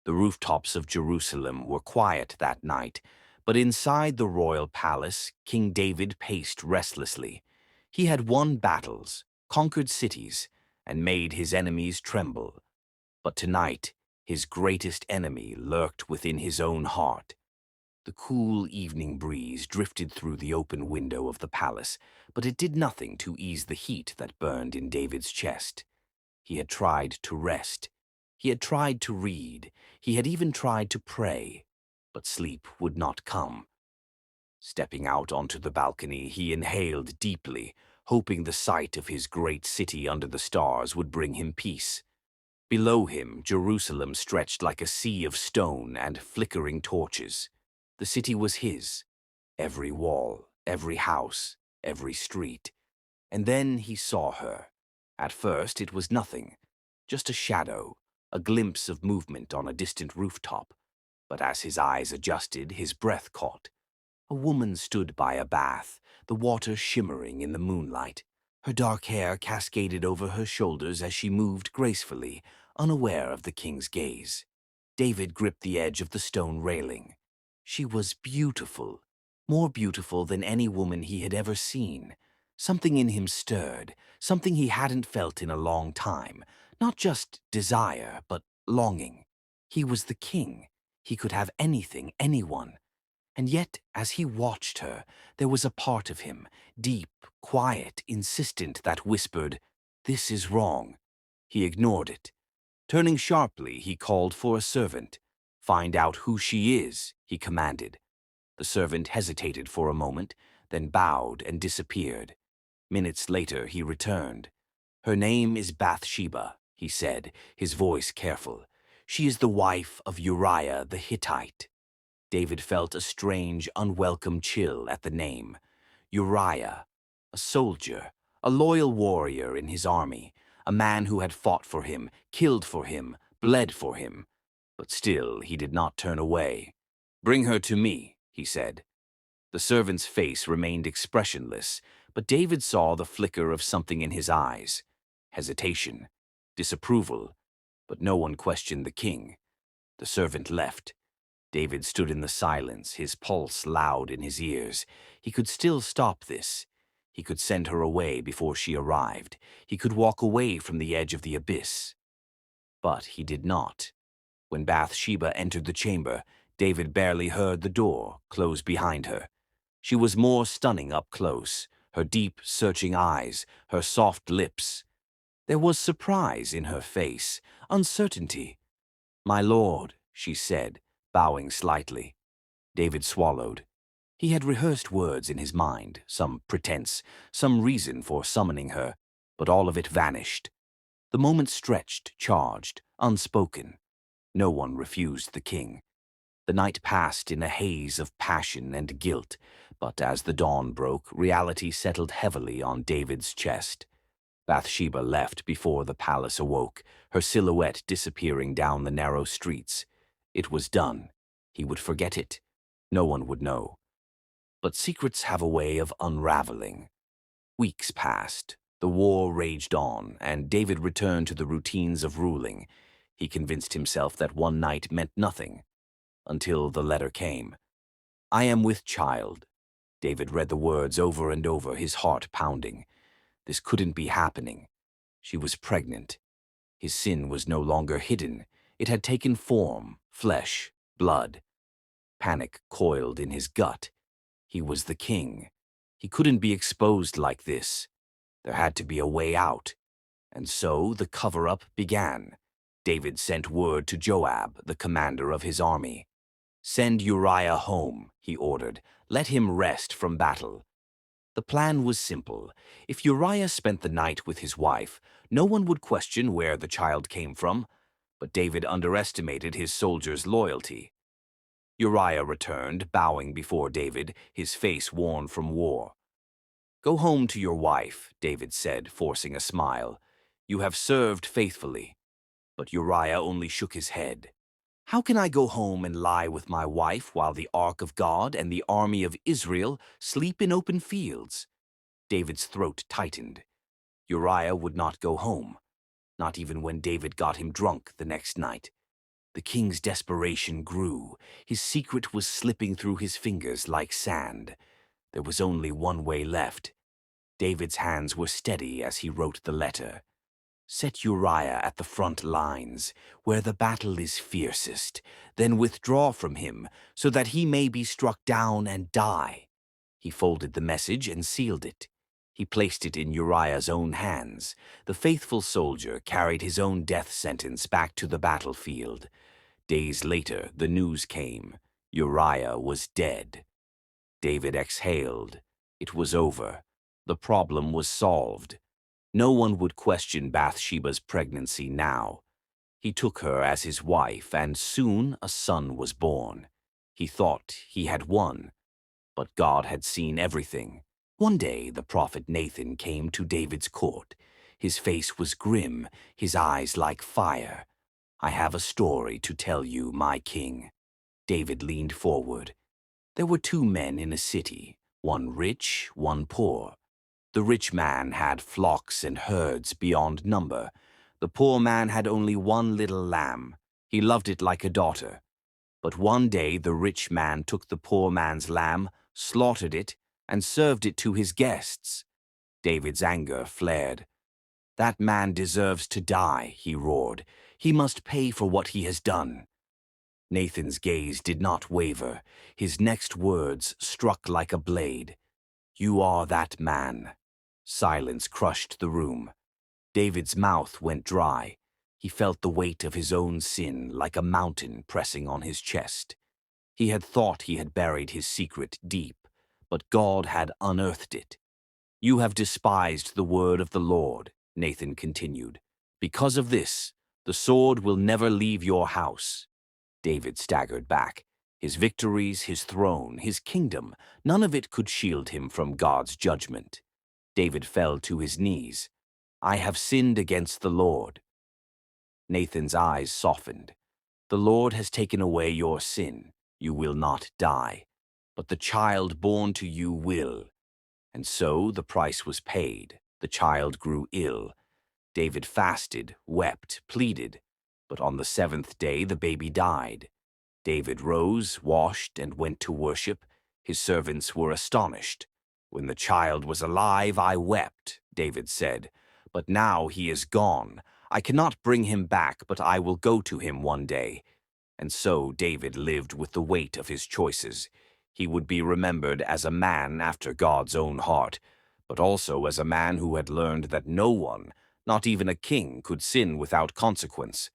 The rooftops of Jerusalem were quiet that night, but inside the royal palace, King David paced restlessly. He had won battles, conquered cities, and made his enemies tremble. But tonight, his greatest enemy lurked within his own heart. The cool evening breeze drifted through the open window of the palace, but it did nothing to ease the heat that burned in David's chest. He had tried to rest. He had tried to read. He had even tried to pray, but sleep would not come. Stepping out onto the balcony, he inhaled deeply, hoping the sight of his great city under the stars would bring him peace. Below him, Jerusalem stretched like a sea of stone and flickering torches. The city was his, every wall, every house, every street. And then he saw her. At first it was nothing, just a shadow, a glimpse of movement on a distant rooftop. But as his eyes adjusted, his breath caught. A woman stood by a bath, the water shimmering in the moonlight. Her dark hair cascaded over her shoulders as she moved gracefully, unaware of the king's gaze. David gripped the edge of the stone railing. She was beautiful, more beautiful than any woman he had ever seen. Something in him stirred, something he hadn't felt in a long time. Not just desire, but longing. He was the king. He could have anything, anyone. And yet, as he watched her, there was a part of him, deep, quiet, insistent, that whispered, "This is wrong." He ignored it. Turning sharply, he called for a servant. "Find out who she is," he commanded. The servant hesitated for a moment, then bowed and disappeared. Minutes later, he returned. "Her name is Bathsheba," he said, his voice careful. "She is the wife of Uriah the Hittite." David felt a strange, unwelcome chill at the name. Uriah, a soldier, a loyal warrior in his army, a man who had fought for him, killed for him, bled for him. But still he did not turn away. "Bring her to me," he said. The servant's face remained expressionless, but David saw the flicker of something in his eyes. Hesitation, disapproval, but no one questioned the king. The servant left. David stood in the silence, his pulse loud in his ears. He could still stop this. He could send her away before she arrived. He could walk away from the edge of the abyss. But he did not. When Bathsheba entered the chamber, David barely heard the door close behind her. She was more stunning up close, her deep, searching eyes, her soft lips. There was surprise in her face, uncertainty. "My lord," she said, bowing slightly. David swallowed. He had rehearsed words in his mind, some pretense, some reason for summoning her, but all of it vanished. The moment stretched, charged, unspoken. No one refused the king. The night passed in a haze of passion and guilt, but as the dawn broke, reality settled heavily on David's chest. Bathsheba left before the palace awoke, her silhouette disappearing down the narrow streets. It was done. He would forget it. No one would know. But secrets have a way of unraveling. Weeks passed. The war raged on, and David returned to the routines of ruling. He convinced himself that one night meant nothing, until the letter came. "I am with child." David read the words over and over, his heart pounding. This couldn't be happening. She was pregnant. His sin was no longer hidden. It had taken form, flesh, blood. Panic coiled in his gut. He was the king. He couldn't be exposed like this. There had to be a way out. And so the cover-up began. David sent word to Joab, the commander of his army. "Send Uriah home," he ordered. "Let him rest from battle." The plan was simple. If Uriah spent the night with his wife, no one would question where the child came from. But David underestimated his soldiers' loyalty. Uriah returned, bowing before David, his face worn from war. "Go home to your wife," David said, forcing a smile. "You have served faithfully." But Uriah only shook his head. "How can I go home and lie with my wife while the ark of God and the army of Israel sleep in open fields?" David's throat tightened. Uriah would not go home, not even when David got him drunk the next night. The king's desperation grew. His secret was slipping through his fingers like sand. There was only one way left. David's hands were steady as he wrote the letter. Set Uriah at the front lines, where the battle is fiercest, then withdraw from him, so that he may be struck down and die. He folded the message and sealed it. He placed it in Uriah's own hands. The faithful soldier carried his own death sentence back to the battlefield. Days later, the news came. Uriah was dead. David exhaled. It was over. The problem was solved. No one would question Bathsheba's pregnancy now. He took her as his wife, and soon a son was born. He thought he had won, but God had seen everything. One day the prophet Nathan came to David's court. His face was grim, his eyes like fire. "I have a story to tell you, my king." David leaned forward. There were two men in a city, one rich, one poor. The rich man had flocks and herds beyond number. The poor man had only one little lamb. He loved it like a daughter. But one day the rich man took the poor man's lamb, slaughtered it, and served it to his guests. David's anger flared. "That man deserves to die," he roared. "He must pay for what he has done." Nathan's gaze did not waver. His next words struck like a blade. "You are that man." Silence crushed the room. David's mouth went dry. He felt the weight of his own sin like a mountain pressing on his chest. He had thought he had buried his secret deep, but God had unearthed it. "You have despised the word of the Lord," Nathan continued. "Because of this, the sword will never leave your house." David staggered back. His victories, his throne, his kingdom, none of it could shield him from God's judgment. David fell to his knees. "I have sinned against the Lord." Nathan's eyes softened. "The Lord has taken away your sin. You will not die. But the child born to you will." And so the price was paid. The child grew ill. David fasted, wept, pleaded. But on the seventh day the baby died. David rose, washed, and went to worship. His servants were astonished. "When the child was alive, I wept," David said. "But now he is gone. I cannot bring him back, but I will go to him one day." And so David lived with the weight of his choices. He would be remembered as a man after God's own heart, but also as a man who had learned that no one, not even a king, could sin without consequence.